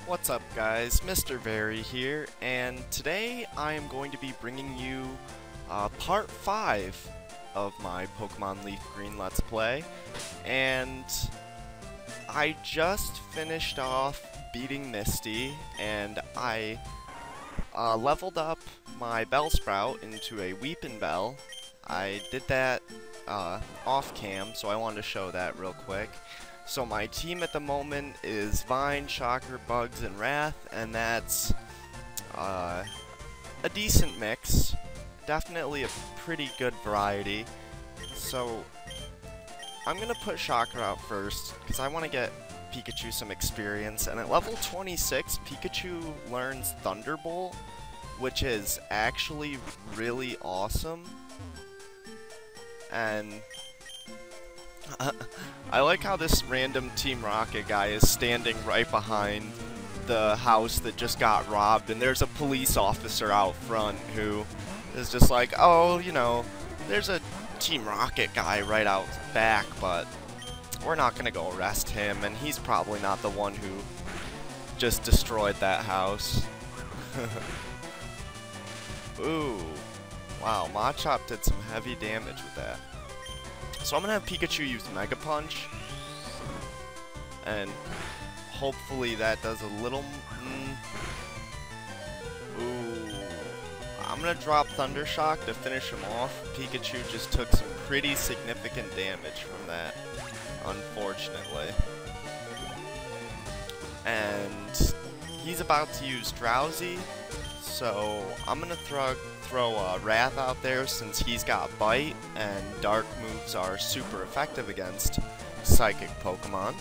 What's up guys, MrVerry here, and today I am going to be bringing you part 5 of my Pokemon LeafGreen Let's Play, and I just finished off beating Misty, and I leveled up my Bellsprout into a Weepinbell. I did that off cam, so I wanted to show that real quick. So my team at the moment is Vine, Shocker, Bugs, and Wrath, and that's a decent mix. Definitely a pretty good variety. So I'm going to put Shocker out first, because I want to get Pikachu some experience. And at level 26, Pikachu learns Thunderbolt, which is actually really awesome. And I like how this random Team Rocket guy is standing right behind the house that just got robbed, and there's a police officer out front who is just like, oh, you know, there's a Team Rocket guy right out back, but we're not gonna go arrest him, and he's probably not the one who just destroyed that house. Ooh, wow, Machop did some heavy damage with that. So I'm going to have Pikachu use Mega Punch, and hopefully that does a little... Ooh. I'm going to drop Thunder Shock to finish him off. Pikachu just took some pretty significant damage from that, unfortunately. And he's about to use Drowsy, so I'm going to throw Wrath out there since he's got Bite, and Dark moves are super effective against Psychic Pokemon.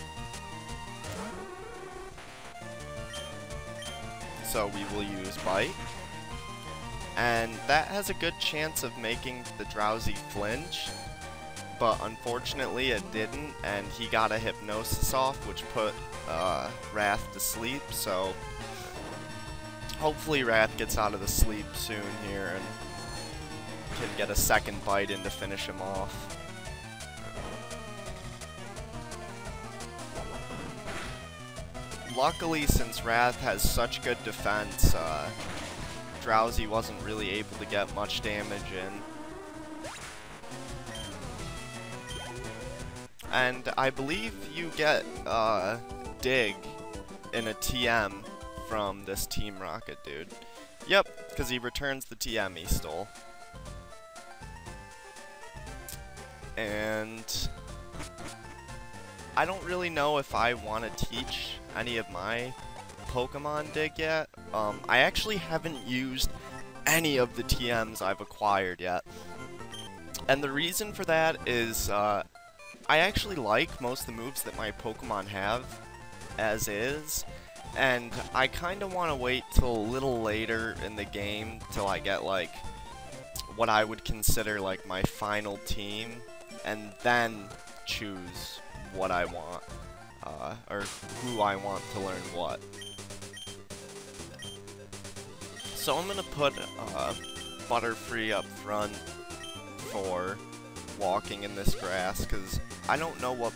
So we will use Bite. And that has a good chance of making the Drowsy flinch, but unfortunately it didn't, and he got a Hypnosis off, which put Wrath to sleep, so hopefully Wrath gets out of the sleep soon here and can get a second bite in to finish him off. Luckily, since Wrath has such good defense, Drowsy wasn't really able to get much damage in. And I believe you get Dig in a TM from this Team Rocket dude. Yep, because he returns the TM he stole. And I don't really know if I want to teach any of my Pokemon Dig yet. I actually haven't used any of the TMs I've acquired yet. And the reason for that is I actually like most of the moves that my Pokemon have as is. And I kind of want to wait till a little later in the game till I get, like, what I would consider, like, my final team, and then choose what I want, or who I want to learn what. So I'm going to put Butterfree up front for walking in this grass, because I don't know what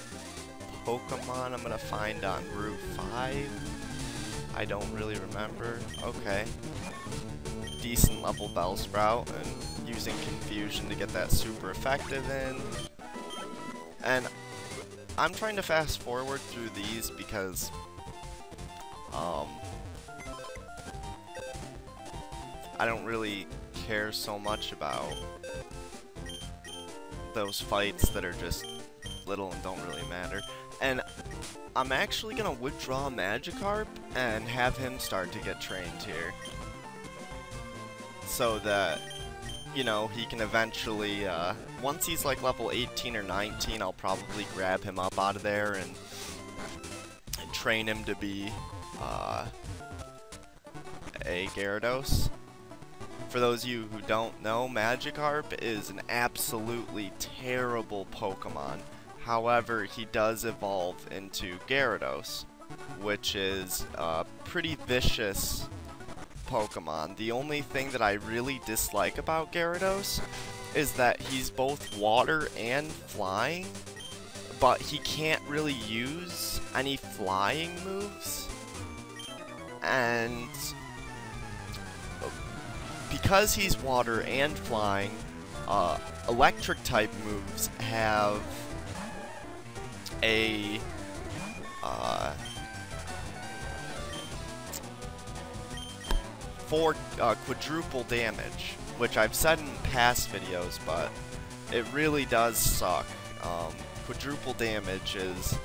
Pokemon I'm going to find on Route 5. I don't really remember. Okay. Decent level Bellsprout, and using Confusion to get that super effective in. And I'm trying to fast forward through these because I don't really care so much about those fights that are just little and don't really matter. And I'm actually going to withdraw Magikarp and have him start to get trained here. So that, you know, he can eventually, once he's like level 18 or 19, I'll probably grab him up out of there and train him to be a Gyarados. For those of you who don't know, Magikarp is an absolutely terrible Pokemon. However, he does evolve into Gyarados, which is a pretty vicious Pokemon. The only thing that I really dislike about Gyarados is that he's both water and flying, but he can't really use any flying moves. And because he's water and flying, electric type moves have a quadruple damage, which I've said in past videos, but it really does suck. Quadruple damage is,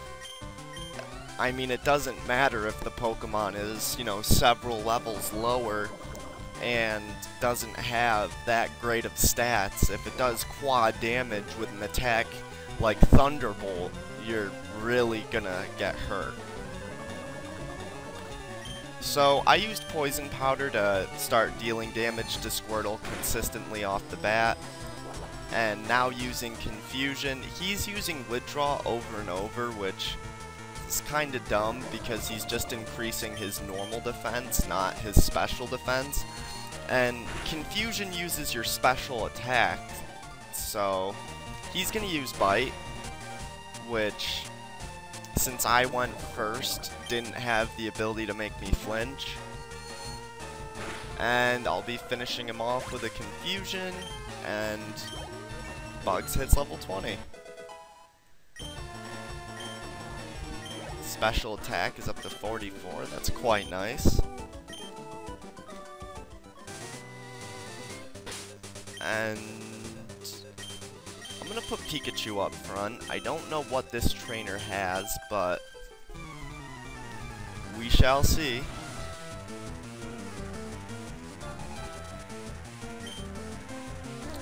I mean, it doesn't matter if the Pokemon is, you know, several levels lower and doesn't have that great of stats. If it does quad damage with an attack like Thunderbolt, you're really gonna get hurt. So I used Poison Powder to start dealing damage to Squirtle consistently off the bat. And now using Confusion, he's using Withdraw over and over, which is kinda dumb because he's just increasing his normal defense, not his special defense. And Confusion uses your special attack, so he's gonna use Bite, which, since I went first, didn't have the ability to make me flinch. And I'll be finishing him off with a Confusion, and Bugs hits level 20. Special attack is up to 44, that's quite nice. And I'm gonna put Pikachu up front. I don't know what this trainer has, but we shall see.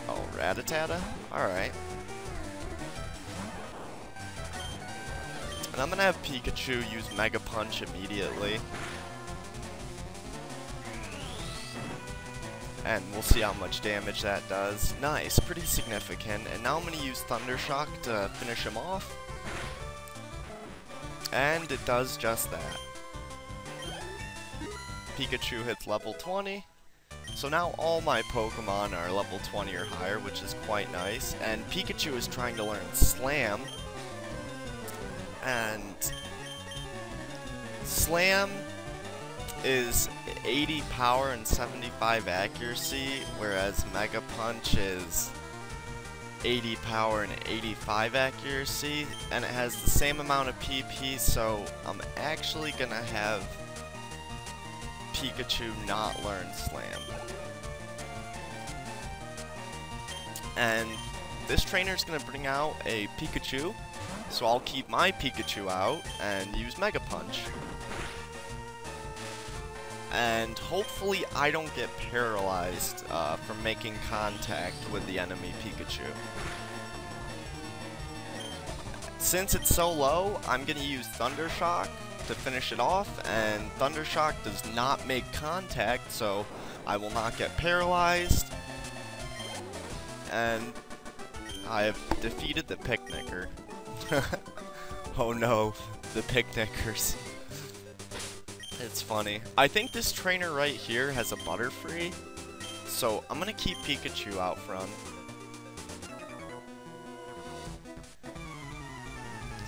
Oh, Rattata? Alright. And I'm gonna have Pikachu use Mega Punch immediately. And we'll see how much damage that does. Nice, pretty significant. And now I'm going to use Thunder Shock to finish him off. And it does just that. Pikachu hits level 20. So now all my Pokemon are level 20 or higher, which is quite nice. And Pikachu is trying to learn Slam. And Slam is 80 power and 75 accuracy, whereas Mega Punch is 80 power and 85 accuracy, and it has the same amount of PP, so I'm actually gonna have Pikachu not learn Slam. And this trainer's gonna bring out a Pikachu, so I'll keep my Pikachu out and use Mega Punch. And hopefully I don't get paralyzed from making contact with the enemy Pikachu. Since it's so low, I'm going to use Thunder Shock to finish it off, and Thunder Shock does not make contact, so I will not get paralyzed. And I have defeated the Picnicker. Oh no, the Picnickers. It's funny. I think this trainer right here has a Butterfree, so I'm gonna keep Pikachu out front.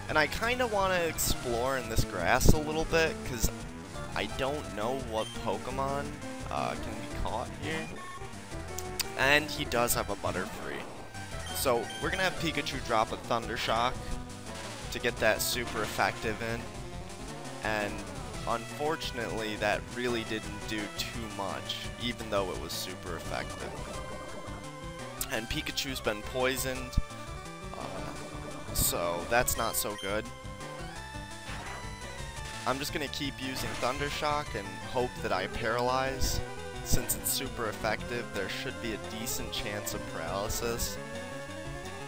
And I kinda wanna explore in this grass a little bit, because I don't know what Pokemon can be caught here. And he does have a Butterfree. So we're gonna have Pikachu drop a Thunder Shock to get that super effective in. And unfortunately, that really didn't do too much, even though it was super effective. And Pikachu's been poisoned, so that's not so good. I'm just gonna keep using Thunder Shock and hope that I paralyze. Since it's super effective, there should be a decent chance of paralysis.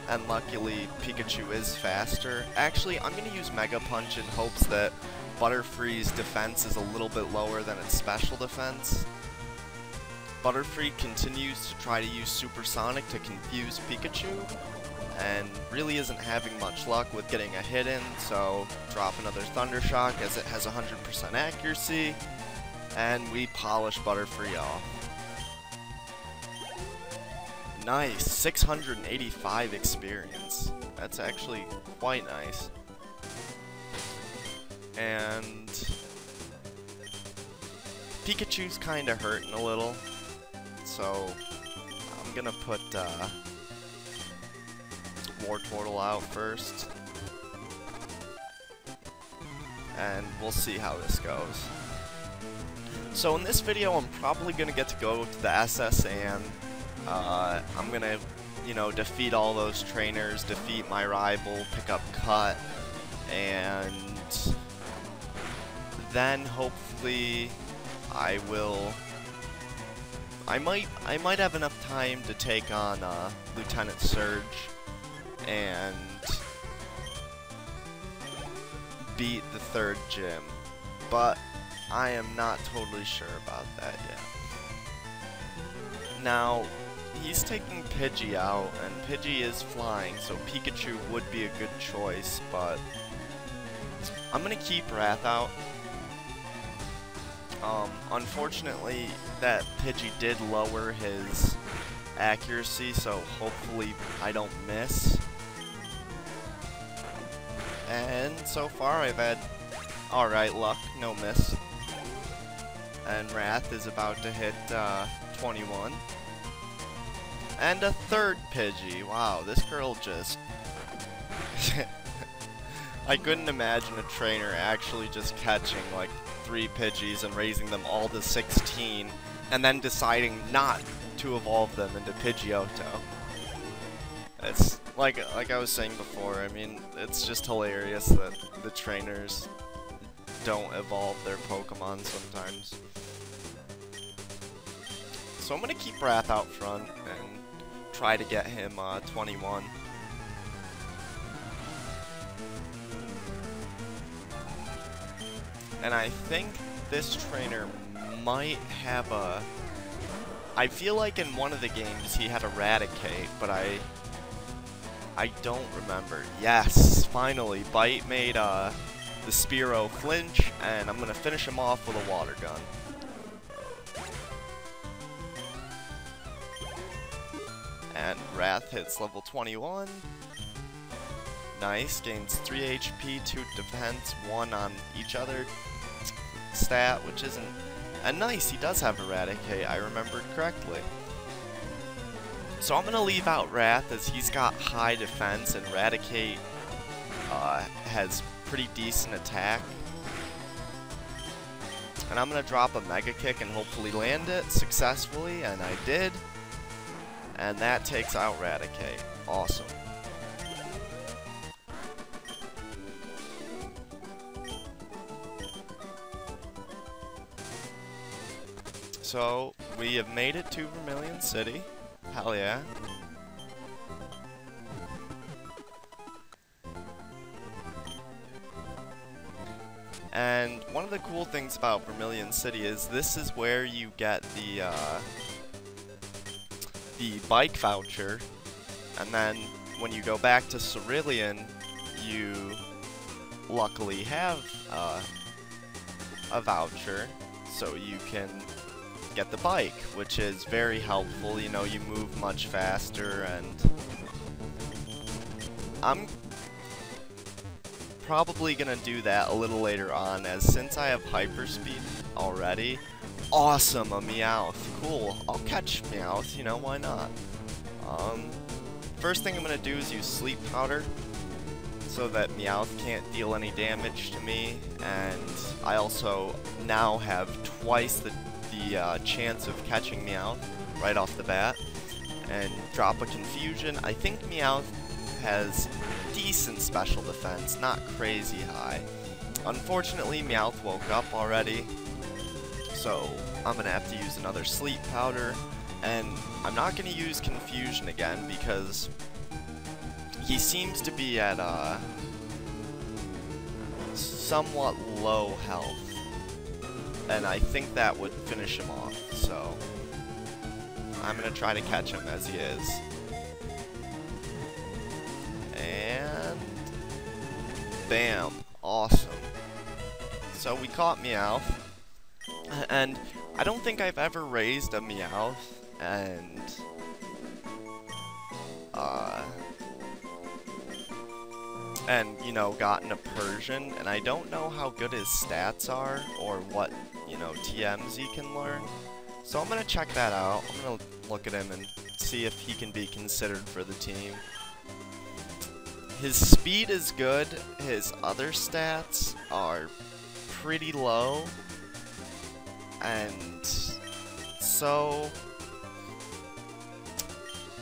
And luckily, Pikachu is faster. Actually, I'm gonna use Mega Punch in hopes that Butterfree's defense is a little bit lower than its special defense. Butterfree continues to try to use Supersonic to confuse Pikachu, and really isn't having much luck with getting a hit in, so drop another Thunder Shock as it has 100% accuracy, and we polish Butterfree off. Nice, 685 experience. That's actually quite nice. Pikachu's kinda hurting a little, so I'm gonna put Wartortle out first. And we'll see how this goes. So in this video, I'm probably gonna get to go to the SS and I'm gonna, you know, defeat all those trainers, defeat my rival, pick up Cut, and then hopefully I might have enough time to take on Lieutenant Surge and beat the third gym, but I am not totally sure about that yet. Now, he's taking Pidgey out, and Pidgey is flying, so Pikachu would be a good choice, but I'm gonna keep Wrath out. Unfortunately, that Pidgey did lower his accuracy, so hopefully I don't miss. And so far I've had alright luck, no miss. And Wrath is about to hit 21. And a third Pidgey. Wow, this girl just... I couldn't imagine a trainer actually just catching like 3 Pidgeys and raising them all to 16, and then deciding not to evolve them into Pidgeotto. It's like I was saying before, I mean, it's just hilarious that the trainers don't evolve their Pokemon sometimes. So I'm gonna keep Wrath out front and try to get him 21. And I think this trainer might have a... I feel like in one of the games he had Eradicate, but I don't remember. Yes, finally, Bite made the Spearow flinch, and I'm gonna finish him off with a Water Gun. And Wrath hits level 21. Nice, gains 3 HP, 2 defense, 1 on each other stat, which isn't... And nice, he does have Eradicate, I remembered correctly. So I'm gonna leave out Wrath as he's got high defense, and Eradicate has pretty decent attack. And I'm gonna drop a Mega Kick and hopefully land it successfully, and I did. And that takes out Eradicate. Awesome. So, we have made it to Vermillion City. Hell yeah. And one of the cool things about Vermillion City is this is where you get the bike voucher, and then when you go back to Cerulean, you luckily have a voucher, so you can get the bike, which is very helpful. You know, you move much faster, and I'm probably gonna do that a little later on, as since I have hyperspeed already. Awesome, a Meowth. Cool, I'll catch Meowth, you know, why not? First thing I'm gonna do is use Sleep Powder, so that Meowth can't deal any damage to me, and I also now have twice the chance of catching Meowth right off the bat. And drop a Confusion. I think Meowth has decent special defense, not crazy high. Unfortunately, Meowth woke up already, so I'm gonna have to use another Sleep Powder, and I'm not gonna use Confusion again because he seems to be at somewhat low health, and I think that would finish him off, so I'm gonna try to catch him as he is. And bam, awesome. So we caught Meowth, and I don't think I've ever raised a Meowth and you know, gotten a Persian, and I don't know how good his stats are or what you know, TMs he can learn. So I'm gonna check that out. I'm gonna look at him and see if he can be considered for the team. His speed is good. His other stats are pretty low. And so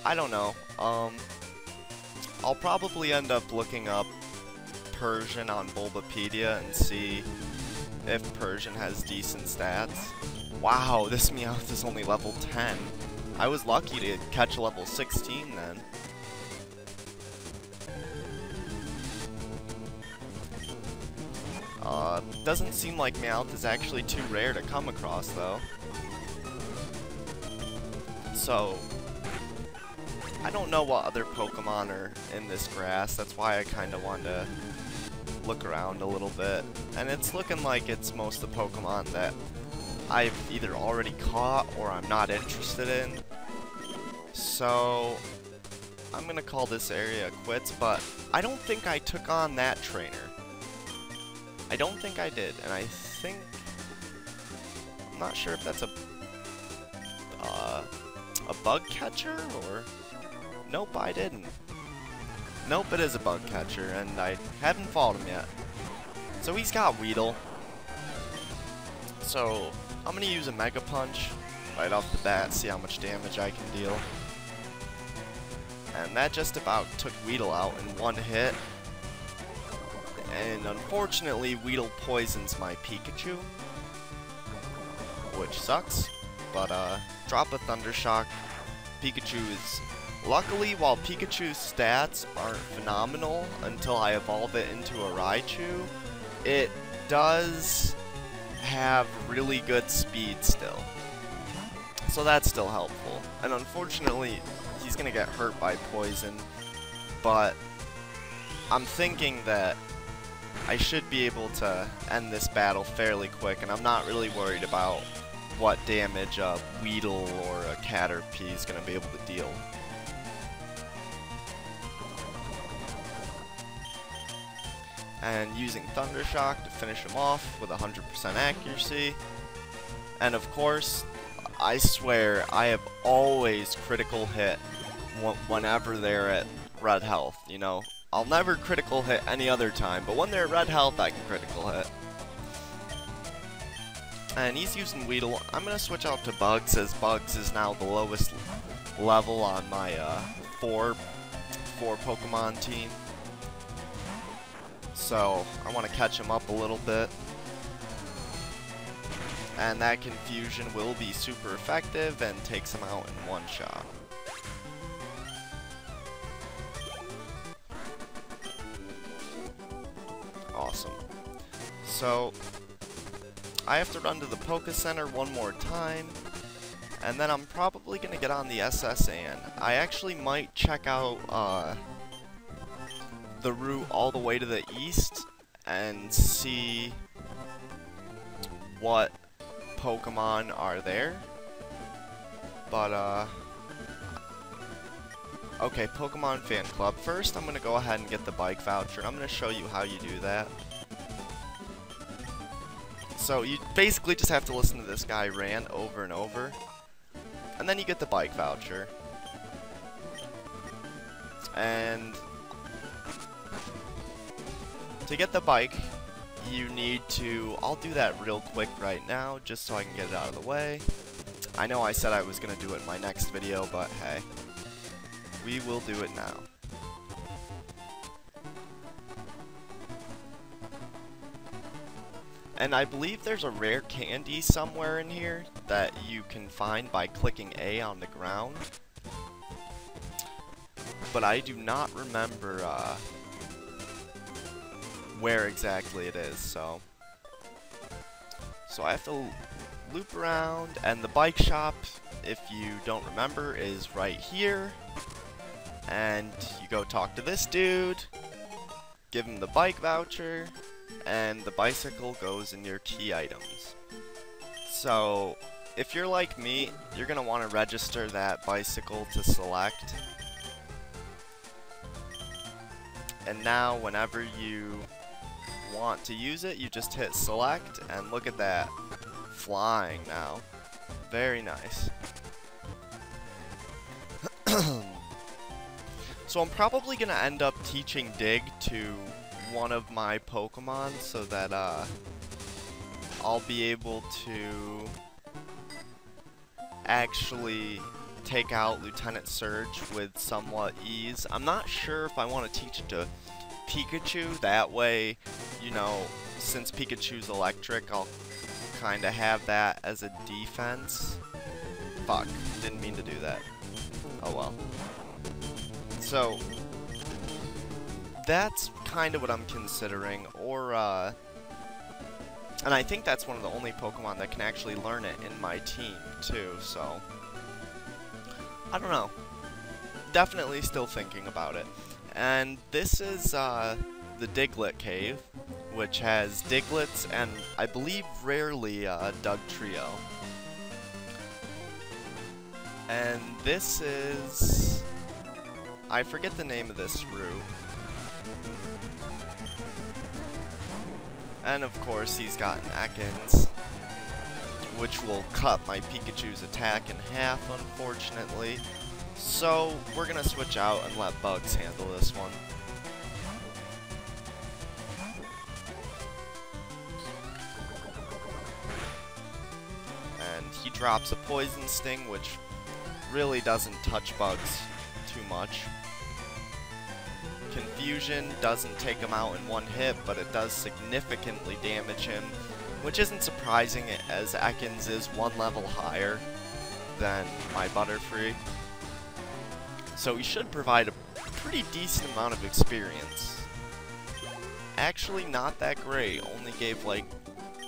I don't know. I'll probably end up looking up Persian on Bulbapedia and see if Persian has decent stats. Wow, this Meowth is only level 10. I was lucky to catch level 16 then. Doesn't seem like Meowth is actually too rare to come across though. So, I don't know what other Pokemon are in this grass. That's why I kind of wanted to look around a little bit. And it's looking like it's most of the Pokemon that I've either already caught or I'm not interested in. So, I'm gonna call this area quits, but I don't think I took on that trainer. I don't think I did, and I think... I'm not sure if that's a bug catcher, or... Nope, I didn't. Nope, it is a bug catcher, and I haven't fought him yet. So he's got Weedle. So, I'm gonna use a Mega Punch right off the bat, see how much damage I can deal. And that just about took Weedle out in one hit. And unfortunately, Weedle poisons my Pikachu, which sucks. But drop a Thunder Shock. Pikachu is... Luckily, while Pikachu's stats aren't phenomenal until I evolve it into a Raichu, it does have really good speed still. So that's still helpful. And unfortunately, he's gonna get hurt by poison. But I'm thinking that I should be able to end this battle fairly quick, and I'm not really worried about what damage a Weedle or a Caterpie is going to be able to deal. And using Thunder Shock to finish him off with 100% accuracy. And of course, I swear, I have always critical hit whenever they're at red health, you know. I'll never critical hit any other time, but when they're at red health, I can critical hit. And he's using Weedle. I'm going to switch out to Bugs, as Bugs is now the lowest level on my four Pokemon team. So, I want to catch him up a little bit. And that Confusion will be super effective and takes him out in one shot. Awesome. So, I have to run to the Poké Center one more time, and then I'm probably going to get on the SS Anne. I actually might check out the route all the way to the east and see what Pokemon are there. But, okay, Pokemon Fan Club. First, I'm going to go ahead and get the bike voucher. I'm going to show you how you do that. So, you basically just have to listen to this guy rant over and over. And then you get the bike voucher. And to get the bike, you need to... I'll do that real quick right now, just so I can get it out of the way. I know I said I was going to do it in my next video, but hey. We will do it now. And I believe there's a rare candy somewhere in here that you can find by clicking A on the ground. But I do not remember where exactly it is, so I have to loop around, and the bike shop, if you don't remember, is right here. And you go talk to this dude, give him the bike voucher, and the bicycle goes in your key items. So, if you're like me, you're going to want to register that bicycle to select. And now, whenever you want to use it, you just hit select, and look at that. flying now. Very nice. So I'm probably gonna end up teaching Dig to one of my Pokemon so that I'll be able to actually take out Lieutenant Surge with somewhat ease. I'm not sure if I want to teach it to Pikachu. That way, you know, since Pikachu's electric, I'll kind of have that as a defense. Fuck, didn't mean to do that. Oh well. So, that's kind of what I'm considering, or, and I think that's one of the only Pokemon that can actually learn it in my team, too, so, I don't know. Definitely still thinking about it. And this is, the Diglett Cave, which has Diglets and, I believe, rarely, Dugtrio. And this is... I forget the name of this route. And of course he's got an Ekans, which will cut my Pikachu's attack in half, unfortunately. So we're gonna switch out and let Bugs handle this one. And he drops a Poison Sting, which really doesn't touch Bugs too much. Confusion doesn't take him out in one hit, but it does significantly damage him, which isn't surprising as Ekans is one level higher than my Butterfree. So he should provide a pretty decent amount of experience. Actually not that great, only gave like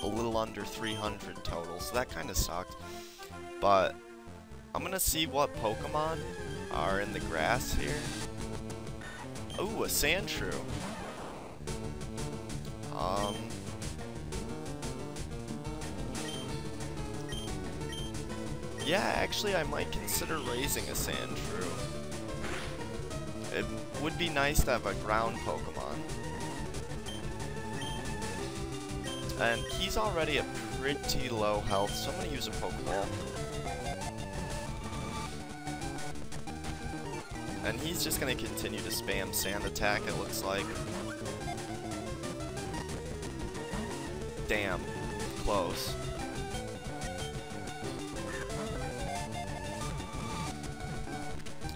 a little under 300 total, so that kind of sucked. But I'm gonna see what Pokemon are in the grass here. Ooh, a Sandshrew. Yeah, actually I might consider raising a Sandshrew. It would be nice to have a ground Pokemon. And he's already at pretty low health, so I'm gonna use a Pokeball. And he's just gonna continue to spam Sand Attack, it looks like. Damn. Close.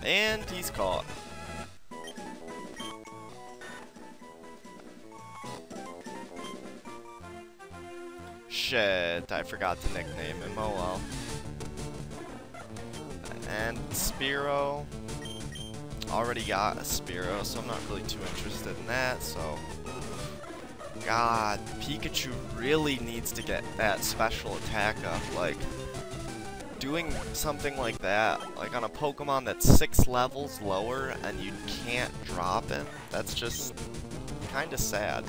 And he's caught. Shit, I forgot to nickname him, oh well. And Spearow. Already got a Spearow, so I'm not really too interested in that, so... God, Pikachu really needs to get that special attack up, like... Doing something like that, like on a Pokemon that's 6 levels lower and you can't drop him, that's just kinda sad.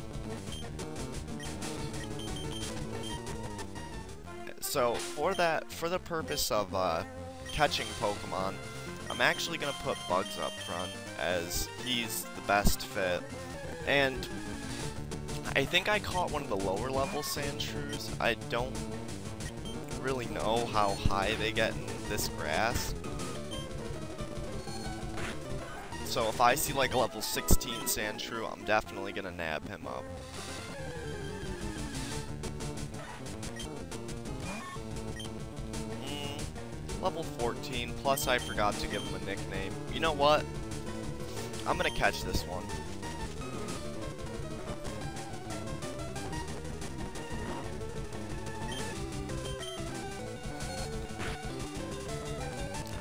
So, for the purpose of catching Pokemon, I'm actually going to put Bugs up front, as he's the best fit. And I think I caught one of the lower level Sandshrews. I don't really know how high they get in this grass. So if I see like a level 16 Sandshrew, I'm definitely going to nab him up. Level 14, plus I forgot to give him a nickname. You know what? I'm gonna catch this one.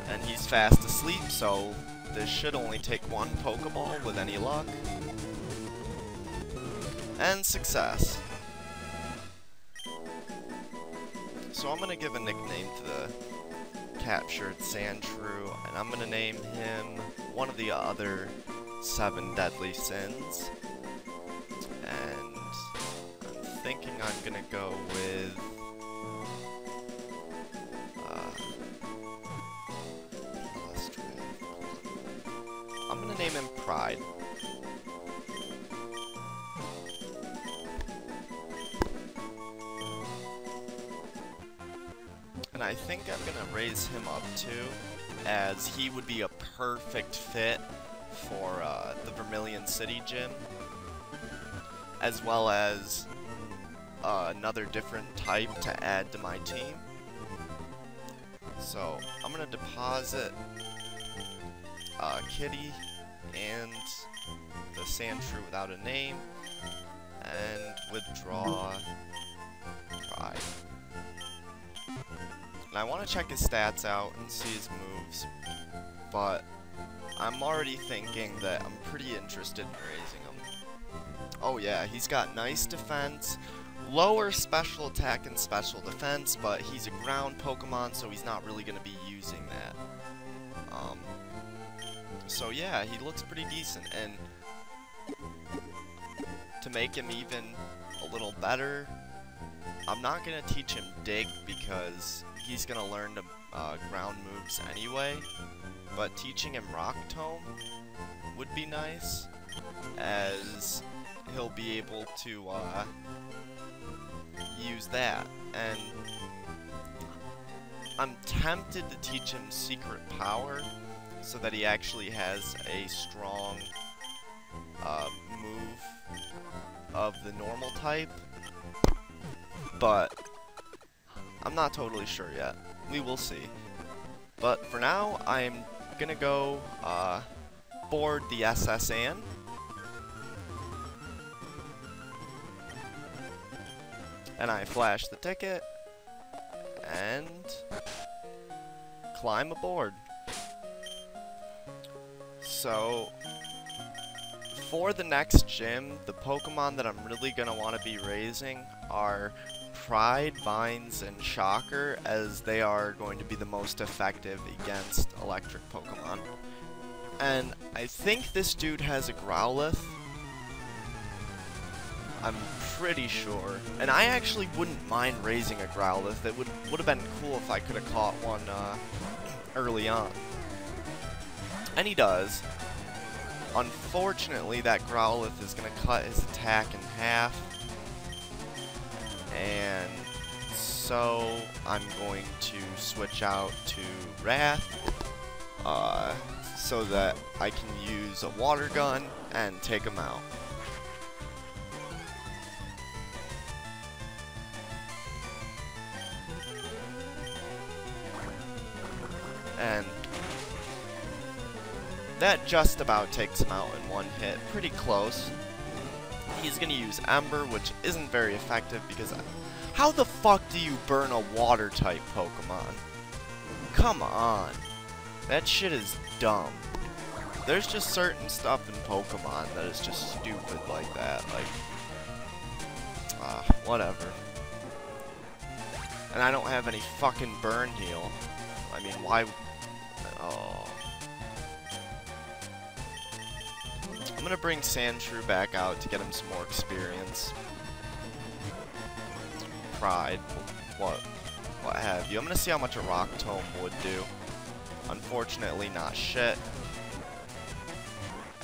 And he's fast asleep, so this should only take one Pokeball with any luck. And success. So I'm gonna give a nickname to the captured Sandshrew, and I'm gonna name him one of the other 7 deadly sins. And I'm thinking I'm gonna go with I'm gonna name him Pride. and I think I'm gonna raise him up too, as he would be a perfect fit for the Vermillion City Gym, as well as another different type to add to my team. So I'm gonna deposit Kitty and the Sandshrew without a name, and withdraw Pride. And I want to check his stats out and see his moves, but I'm already thinking that I'm pretty interested in raising him. Oh yeah, he's got nice defense, lower special attack and special defense, but he's a ground Pokemon, so he's not really going to be using that. So yeah, he looks pretty decent, and to make him even a little better, I'm not going to teach him Dig because he's going to learn the ground moves anyway, but teaching him Rock Tomb would be nice, as he'll be able to use that. And I'm tempted to teach him Secret Power so that he actually has a strong move of the normal type, but I'm not totally sure yet. We will see. But for now, I'm gonna go board the SS Anne. And I flash the ticket and climb aboard. So for the next gym, the Pokemon that I'm really going to want to be raising are Pride, Vines, and Shocker, as they are going to be the most effective against electric Pokemon. And I think this dude has a Growlithe. I'm pretty sure. And I actually wouldn't mind raising a Growlithe. It would have been cool if I could have caught one early on. And he does. Unfortunately, that Growlithe is going to cut his attack in half. And so I'm going to switch out to Wrath so that I can use a Water Gun and take him out. And that just about takes him out in one hit. Pretty close. He's going to use Ember, which isn't very effective because... How the fuck do you burn a Water-type Pokemon? Come on. That shit is dumb. There's just certain stuff in Pokemon that is just stupid like that. Like... whatever. And I don't have any fucking Burn Heal. I mean, why... Oh. I'm gonna bring Sandshrew back out to get him some more experience. Pride, what have you. I'm gonna see how much a Rock Tomb would do. Unfortunately, not shit.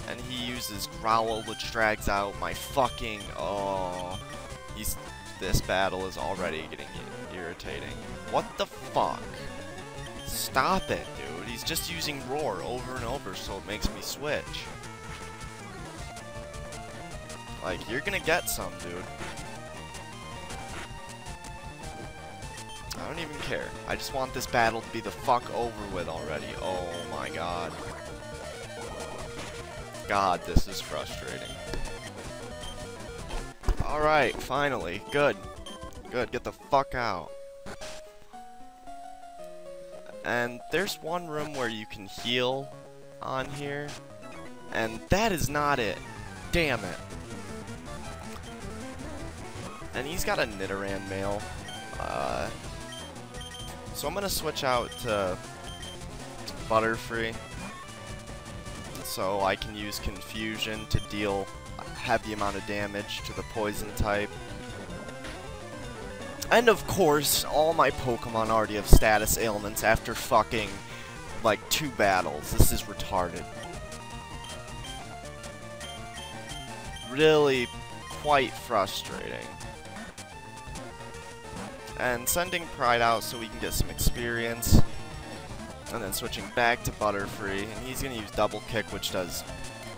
And he uses Growl, which drags out my fucking... Oh. This battle is already getting irritating. What the fuck? Stop it, dude. He's just using Roar over and over, so it makes me switch. Like, you're gonna get some, dude. I don't even care. I just want this battle to be the fuck over with already. Oh my god. God, this is frustrating. Alright, finally. Good. Good, get the fuck out. And there's one room where you can heal on here, and that is not it. Damn it. And he's got a Nidoran male. So I'm gonna switch out to Butterfree, so I can use Confusion to deal a heavy amount of damage to the poison type. And of course, all my Pokemon already have status ailments after fucking, like, 2 battles. This is retarded. Really quite frustrating. And sending Pride out so we can get some experience. And then switching back to Butterfree, and he's going to use Double Kick, which does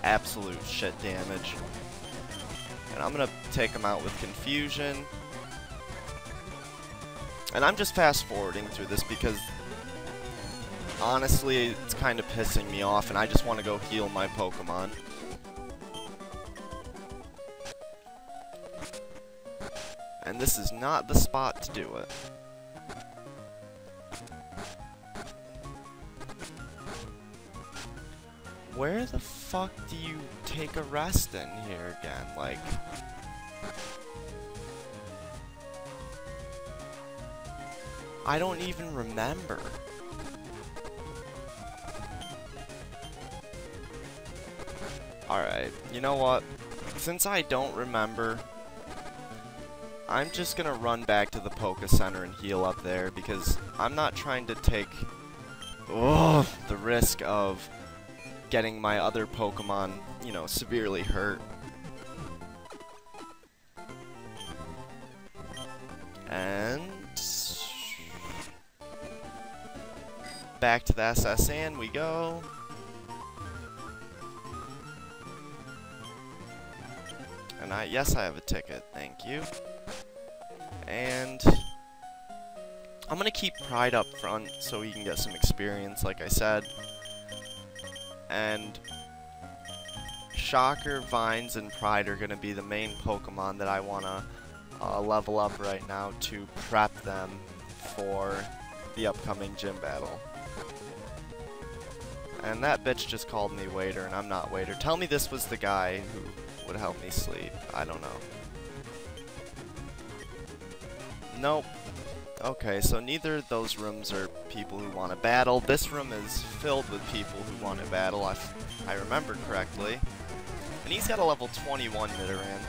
absolute shit damage. And I'm going to take him out with Confusion. And I'm just fast forwarding through this because honestly it's kind of pissing me off and I just want to go heal my Pokemon. And this is not the spot to do it. Where the fuck do you take a rest in here again? Like, I don't even remember. Alright, you know what? Since I don't remember, I'm just gonna run back to the Poké Center and heal up there because I'm not trying to take the risk of getting my other Pokemon, you know, severely hurt. And back to the SSN we go. And yes, I have a ticket, thank you. And I'm gonna keep Pride up front so he can get some experience, like I said. And Shocker, Vines, and Pride are going to be the main Pokemon that I want to level up right now to prep them for the upcoming gym battle. And that bitch just called me waiter, and I'm not waiter. Tell me this was the guy who would help me sleep. I don't know. Nope. Okay, so neither of those rooms are people who want to battle. This room is filled with people who want to battle, if I remember correctly. And he's got a level 21 Nidoran.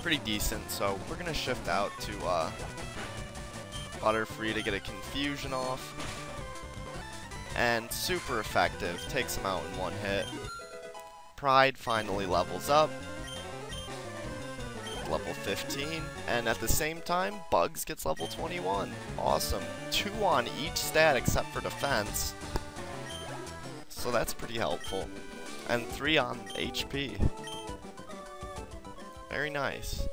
Pretty decent, so we're going to shift out to Butterfree to get a Confusion off. And super effective, takes him out in one hit. Pride finally levels up. Level 15, and at the same time, Bugs gets level 21. Awesome. 2 on each stat except for defense. So that's pretty helpful. And 3 on HP. Very nice.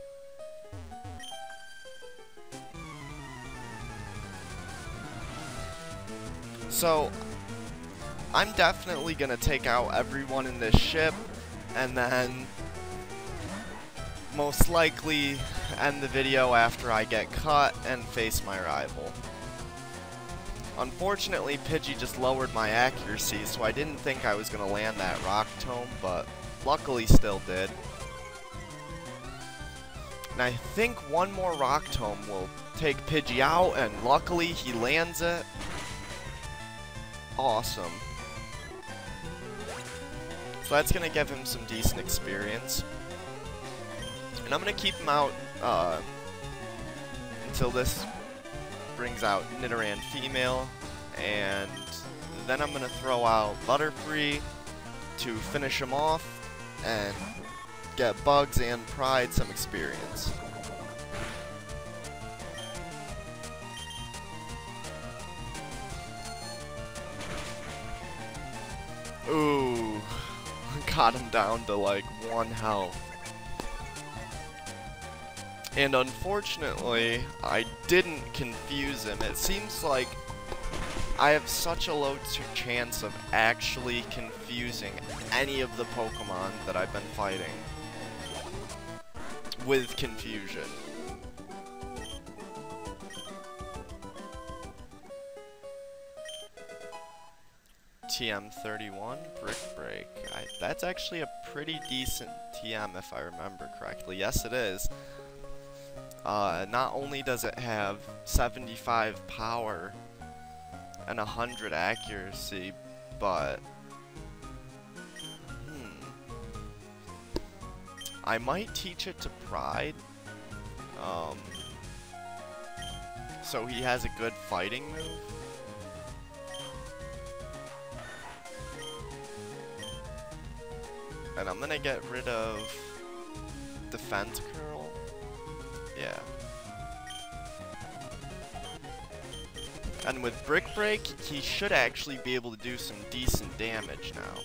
So, I'm definitely gonna take out everyone in this ship, and then most likely end the video after I get cut and face my rival. Unfortunately, Pidgey just lowered my accuracy, so I didn't think I was going to land that Rock Tome, but luckily still did. And I think one more Rock Tome will take Pidgey out, and luckily he lands it. Awesome. So that's going to give him some decent experience. And I'm going to keep him out until this brings out Nidoran Female, and then I'm going to throw out Butterfree to finish him off and get Bugs and Pride some experience. Ooh, got him down to like 1 health. And unfortunately, I didn't confuse him. It seems like I have such a low chance of actually confusing any of the Pokemon that I've been fighting with confusion. TM31, Brick Break. That's actually a pretty decent TM if I remember correctly. Yes, it is. Not only does it have 75 power and 100 accuracy, but I might teach it to Pride, so he has a good fighting move. And I'm gonna get rid of Defense Curl. Yeah. And with Brick Break, he should actually be able to do some decent damage now.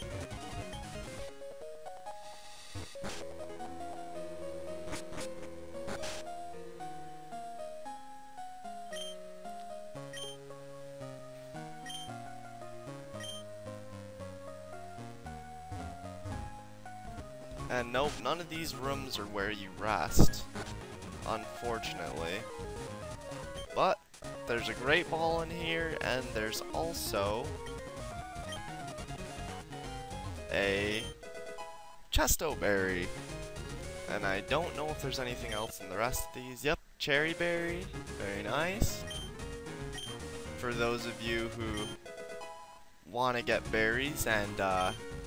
And nope, none of these rooms are where you rest, unfortunately. But there's a great ball in here, and there's also a chesto berry. And I don't know if there's anything else in the rest of these. Yep, cherry berry, very nice. For those of you who want to get berries and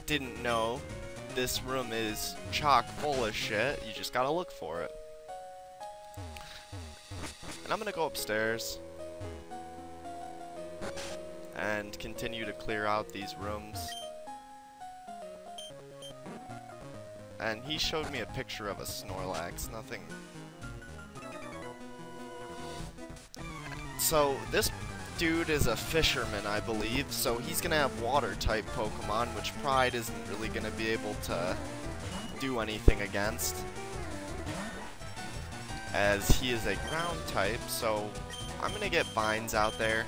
didn't know, this room is chock full of shit. You just gotta look for it. And I'm gonna go upstairs and continue to clear out these rooms. And he showed me a picture of a Snorlax, nothing. So this dude is a fisherman, I believe, so he's gonna have water type Pokemon, which Pride isn't really gonna be able to do anything against, as he is a ground type. So I'm gonna get Vines out there.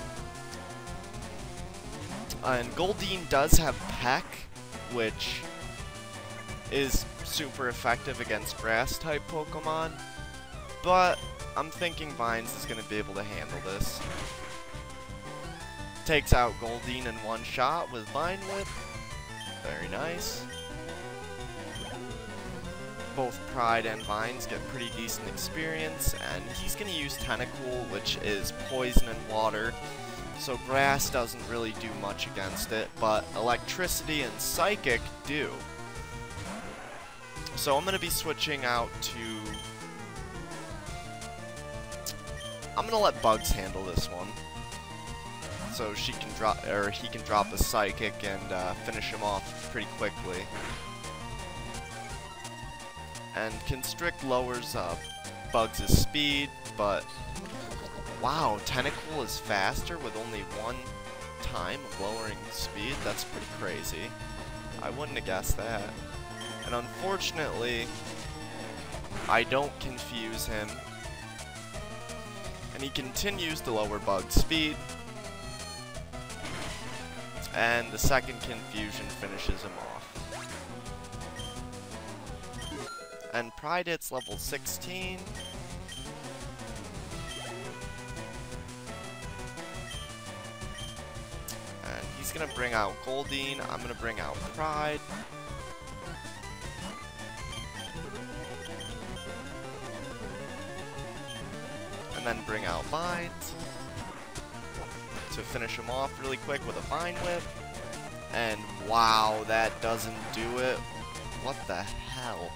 And Goldeen does have Peck, which is super effective against grass type Pokemon, but I'm thinking Vines is gonna be able to handle this. Takes out Goldeen in one shot with Vine Whip. Very nice. Both Pride and Vines get pretty decent experience, and he's going to use Tentacool, which is poison and water, so grass doesn't really do much against it, but electricity and psychic do. So I'm going to be switching out to... I'm going to let Bugs handle this one, so she can drop, or he can drop a psychic and finish him off pretty quickly. And Constrict lowers Bugs' speed, but wow, Tentacool is faster with only one time of lowering speed. That's pretty crazy. I wouldn't have guessed that. And unfortunately, I don't confuse him. And he continues to lower Bug's speed. And the second confusion finishes him off. And Pride hits level 16. And he's gonna bring out Goldeen. I'm gonna bring out Pride. And then bring out Vines to finish him off really quick with a Vine Whip. And wow, that doesn't do it. What the hell?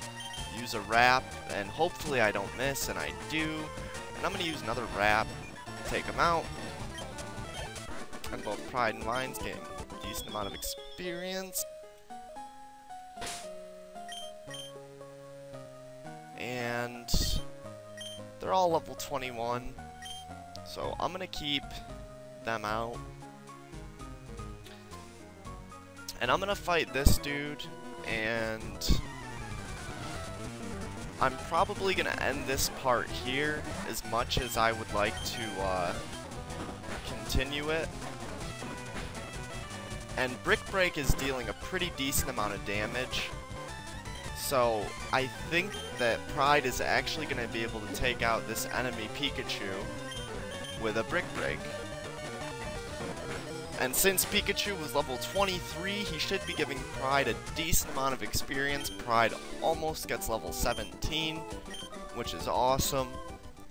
Use a Wrap, and hopefully I don't miss, and I do. And I'm going to use another Wrap to take him out. And both Pride and Vines gain a decent amount of experience. And they're all level 21. So I'm going to keep them out. And I'm going to fight this dude, and I'm probably going to end this part here, as much as I would like to continue it. And Brick Break is dealing a pretty decent amount of damage, so I think that Pride is actually going to be able to take out this enemy Pikachu with a Brick Break. And since Pikachu was level 23, he should be giving Pride a decent amount of experience. Pride almost gets level 17, which is awesome.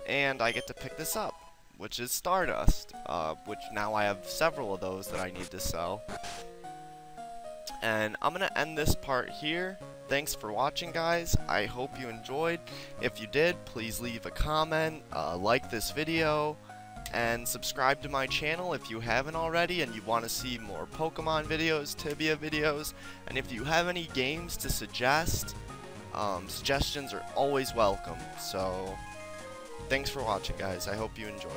And I get to pick this up, which is Stardust, which now I have several of those that I need to sell. And I'm going to end this part here. Thanks for watching, guys. I hope you enjoyed. If you did, please leave a comment, like this video, and subscribe to my channel if you haven't already and you want to see more Pokemon videos, Tibia videos, and if you have any games to suggest, suggestions are always welcome. So, thanks for watching, guys. I hope you enjoyed.